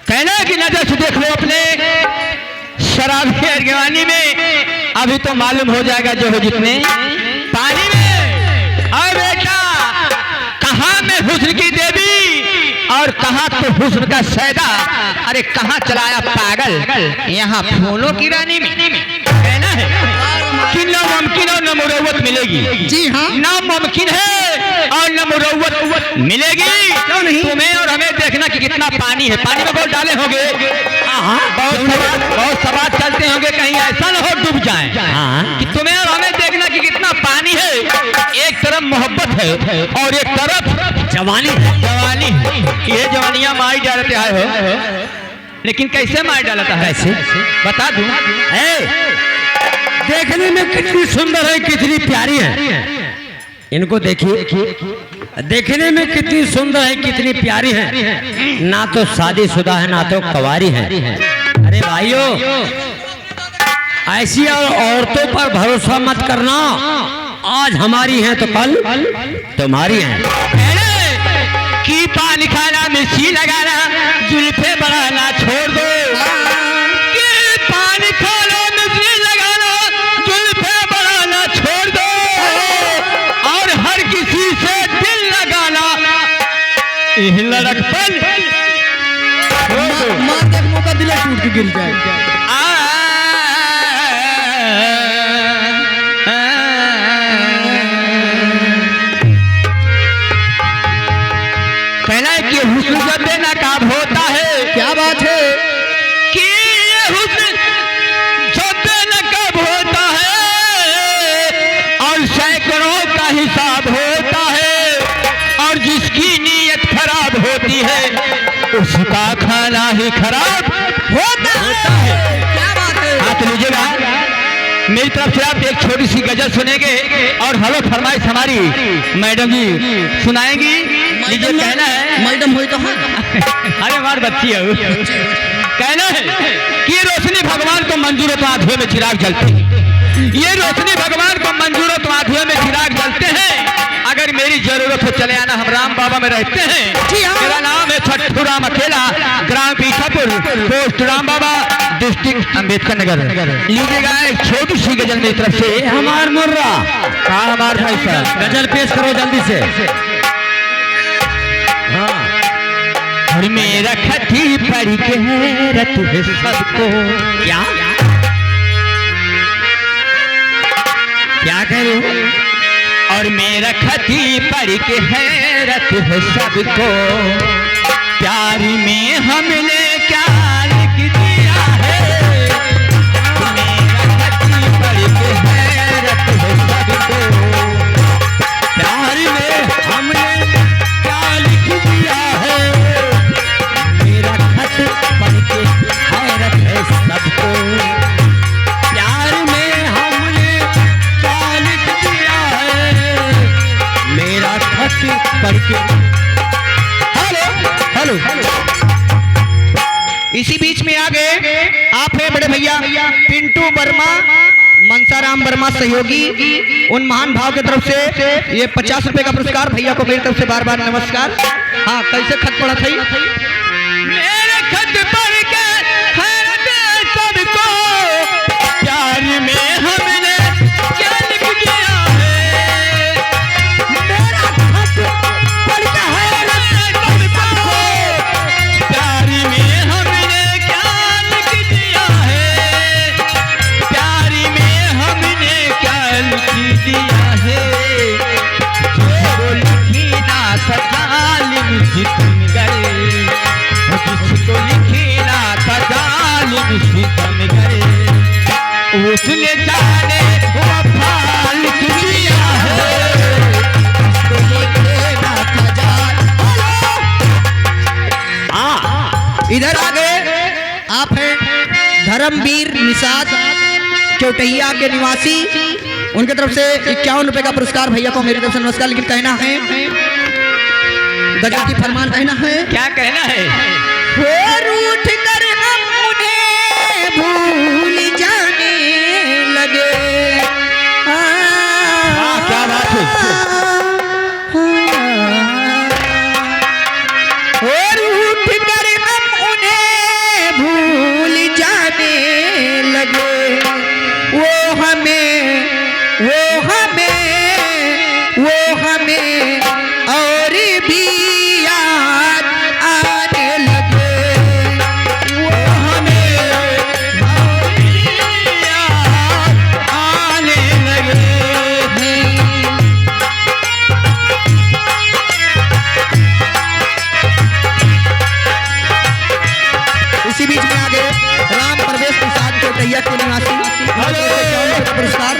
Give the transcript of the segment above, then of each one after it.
कहना कि नजर से देख लो अपने शराबी अरगवानी में, अभी तो मालूम हो जाएगा जो हो जितने पानी में। और बेटा कहाँ में हुस्न की देवी और कहाँ तो हुस्न का सैदा, अरे कहाँ चलाया पागल, यहाँ फूलों की रानी में। कहना है कि न मुमकिन और न मुरव्वत मिलेगी। जी हाँ, ना मुमकिन है और न मुरव्वत मिलेगी। क्यों नहीं? तुम्हें और हमें देखना कि कितना पानी है, पानी में बहुत डाले होंगे, बहुत सवाल चलते होंगे, कहीं ऐसा न हो डूब जाएं। कि तुम्हें और हमें देखना कि कितना पानी है। एक तरफ मोहब्बत है और एक तरफ जवानी है। जवानी ये जवानियां माई डालते आए हो, लेकिन कैसे मार डालता है? ऐसे बता दूं। देखने में कितनी सुंदर है, कितनी प्यारी है, इनको देखिए, देखने में कितनी सुंदर है, कितनी प्यारी है, ना तो शादीशुदा है ना तो कवारी है। अरे भाइयों, ऐसी औरतों पर भरोसा मत करना, आज हमारी हैं तो कल तुम्हारी हैं। कि पान खाना मिर्ची लगाना जुल्फे बढ़ाना छोड़ दो, कि पान खाना मिर्ची लगाना जुल्फे बढ़ाना छोड़ दो, और हर किसी से दिल लगाना यह लड़कपन मार देख मौका दिला टूट के गिर जाए। कहना है कि हुस्न जो बेनकाब होता है। क्या बात है कि ये हुस्न जो बेनकाब होता है और सैकड़ों का हिसाब होता है, और जिसकी नीयत खराब होती है उसका खाना ही खराब होता है। क्या बात है? हाथ लीजिएगा, मेरी तरफ से आप एक छोटी सी गजल सुनेंगे और हलो फरमाइश हमारी मैडम जी सुनाएंगी। लीजिए, कहना है मैडम हुई तो अरे हमारी बच्ची है। कहना है कि ये रोशनी भगवान को मंजूर हो तो आंखों में चिराग जलते हैं, ये रोशनी भगवान को मंजूर हो तो आंखों में चिराग जलते हैं। अगर मेरी जरूरत हो चले आना, हम राम बाबा में रहते हैं। मेरा नाम है छट्टू राम अकेला, ग्राम पीछापुर, पोस्ट राम बाबा, डिस्ट्रिक्ट अम्बेडकर नगर। लीजिएगा एक छोटी सी गजल मेरी तरफ से। हमार मुर्रा हाँ हमारे भाई साहब, गजल पेश करो जल्दी से। और मेरा खती पढ़ के हैरत है सबको। क्या क्या करूं? और मेरा खती पढ़ के हैरत है सबको, प्यारी में हमने क्या लिख दिया है। मेरा खती पढ़ के हैरत है सबको, प्यारी में हमने क्या लिख दिया है। मेरा खत पढ़ के हैरत है सबको, प्यार में हमने क्या लिख दिया है। मेरा खत पढ़ के। हेलो हेलो, इसी बीच में आ गए आप हैं बड़े भैया पिंटू वर्मा, मनसाराम वर्मा सहयोगी, उन महान भाव की तरफ से ये 50 रुपए का पुरस्कार भैया को मेरी तरफ से बार बार नमस्कार। हाँ, कैसे खत पढ़ा थी? मेरे खत पढ़ के हैरत सबको, प्यार में हमने क्या लिख दिया है। मेरा खत पढ़ के हैरत सबको, प्यार में हमने क्या लिख दिया है। प्यार में हमने क्या लिख दिया है। जो लिखी ना था जालिम सितम गए, जिसको लिखी ना था जालिम सितम गए, उसने जाने वफा लिख दिया है। जिसको लिखी ना था इधर आ गए आप हैं धर्मवीर निषाद चौटैया के निवासी, उनके तरफ से 51 रुपए का पुरस्कार भैया को मेरी तरफ से नमस्कार। लेकिन कहना है गजल की फरमान, कहना है क्या कहना है? रूठ कर हम उन्हें भूल जाने लगे। क्या बात है? और उठ कर हम उन्हें इसी बीच में आगे राम प्रवेश प्रसाद चौटैया के निवासी पुरस्कार।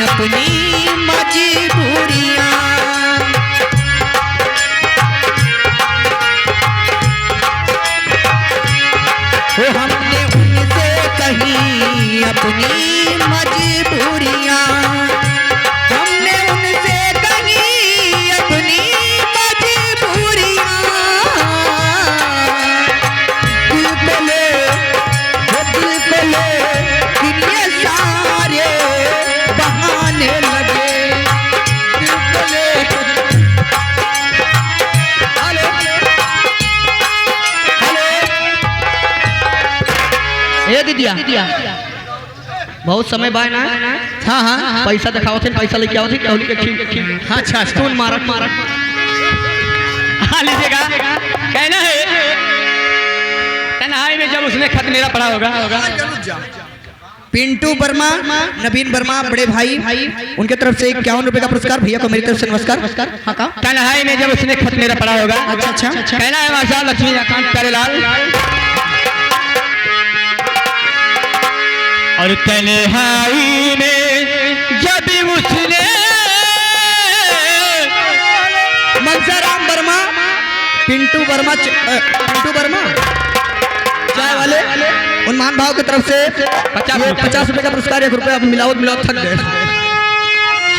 अपनी मजबूरियां वो हमने उनसे कही अपनी मजबूरियां, हमने उनसे कही अपनी मजबूरियां। दिल को ले वो दिल को ले दुनिया सारे बहाने लगे, दिल को ले। हेलो हेलो ए दीदिया बहुत समय बाय ना। हाँ हाँ पैसा दिखाओ थे, पैसा लेके आओ थे कहली के ठीक। हाँ अच्छा स्टून मारक हाँ लीजिएगा। कहना है तन्हाई में जब उसने खत मेरा पड़ा होगा पिंटू वर्मा, नवीन वर्मा बड़े भाई, उनके तरफ से 51 रुपए का पुरस्कार। भैया को मेरी तरफ से नमस्कार। हाँ का तन्हाई में जब उसने खत मेरा पड़ा होगा। अच्छा अच्छा कहना है माशा लक्ष्मीकांत प्यारेलाल। और तन्हाई में जब उसने मनसाराम वर्मा, पिंटू वर्मा चाय वाले उन्मान भाव की तरफ से 50 रुपए का पुरस्कार। 1 रुपया मिलाओ थक गए।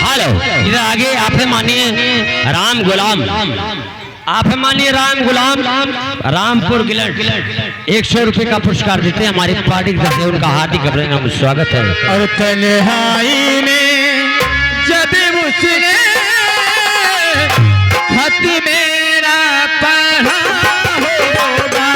हेलो इधर आगे आप मानिए राम गुलाम, आप मानिए राम गुलाम रामपुर गिलट 100 रुपए का पुरस्कार देते हैं हमारी पार्टी की तरफ से। उनका हार्दिक अभिनंदन स्वागत है। और तन्हाई में जब उसने खत मेरा पढ़ा होगा,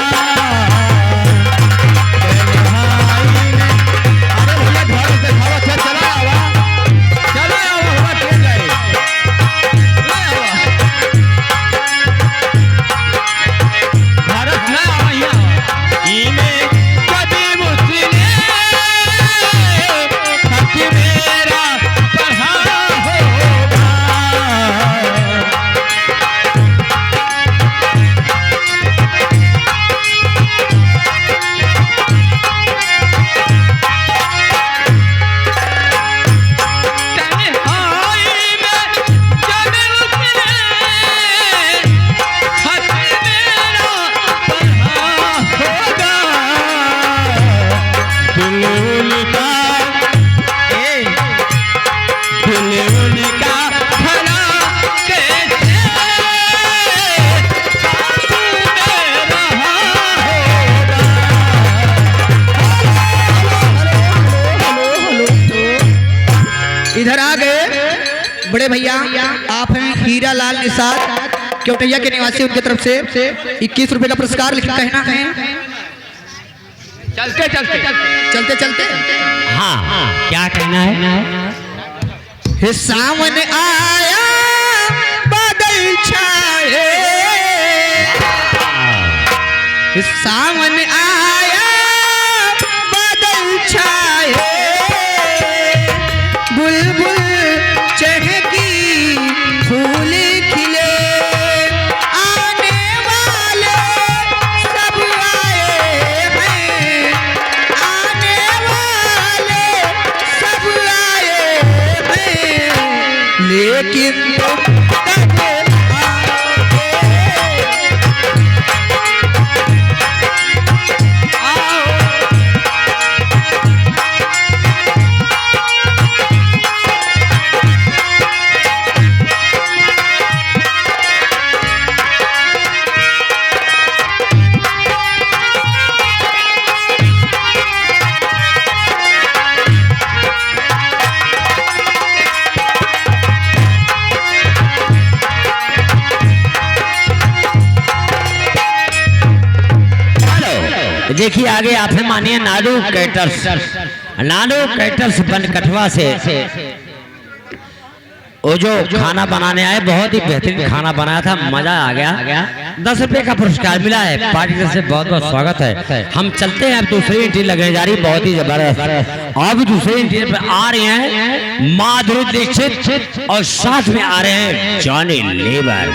इधर आ गए बड़े भैया, आप हैं हीरा लाल निषाद क्योटैया के निवासी। उनके तरफ से 21 रुपए का पुरस्कार। लिखा कहना है चलते हाँ क्या कहना है। सावन आया बादल छाए, सावन आया बादल छाए, बुलबुल चहकी फूल खिले, आने वाले सब आए हैं, आने वाले सब आए हैं, लेकिन तुम कब देखिए आगे आप है मानिए नाडू कैटर्स बनकटवा से वो जो खाना बनाने आए, बहुत ही बेहतरीन खाना बनाया था, मजा आ गया। 10 रुपए का पुरस्कार मिला है। पार्टी तरफ से बहुत बहुत स्वागत है। हम चलते हैं, अब दूसरी एंट्री लगने जा रही, बहुत ही जबरदस्त। अब दूसरी एंट्री पे आ रहे हैं माधुरी दीक्षित और साथ में आ रहे हैं जॉनी लीवर।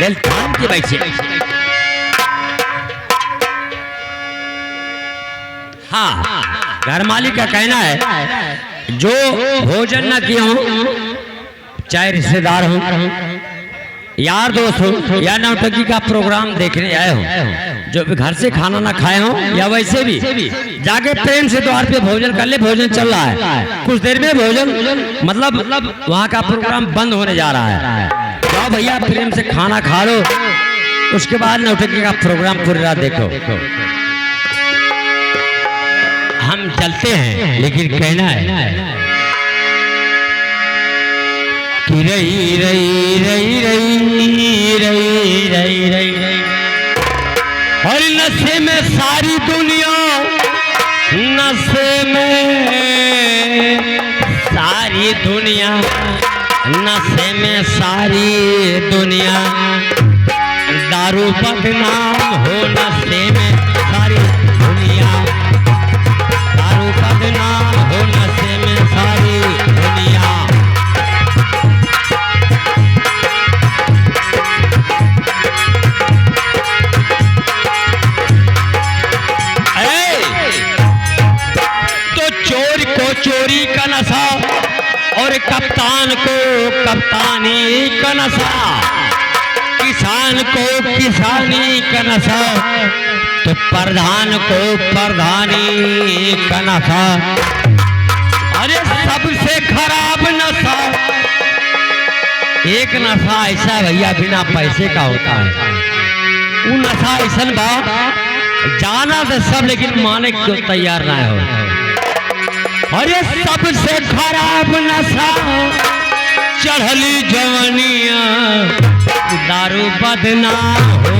दिल थाम के बैठे। हाँ, घर मालिक का कहना है जो भोजन न किया हूं, चाहे रिश्तेदार हो, यार दोस्त हो या नौटंकी का प्रोग्राम देखने आए हो, जो भी घर से खाना ना खाए हो या वैसे भी जाके प्रेम से द्वार पे भोजन कर ले। भोजन चल रहा है, कुछ देर में भोजन मतलब वहाँ का प्रोग्राम बंद होने जा रहा है। जाओ भैया प्रेम से खाना खा लो, उसके बाद नौटंकी का प्रोग्राम पूरी रात देखो। हम चलते हैं, लेकिन कहना है कि रही रही रही रही रही रही रही और नशे में सारी दुनिया, नशे में सारी दुनिया, नशे में सारी दुनिया, दारू बदनाम हो, नशे में सारी दुनिया, दारू बदनाम हो, नशे में सारी दुनिया। तो चोर को चोरी का नशा और कप्तान को कप्तानी का नशा, किसान को किसानी का नशा, तो प्रधान को प्रधानी का नशा। अरे सबसे खराब नशा, एक नशा ऐसा भैया बिना पैसे का होता है। वो नशा ऐसा बा, जाना तो सब लेकिन माने क्यों तैयार ना हो। अरे सबसे खराब नशा चढ़ली जवानिया, दारू बदनाम हो,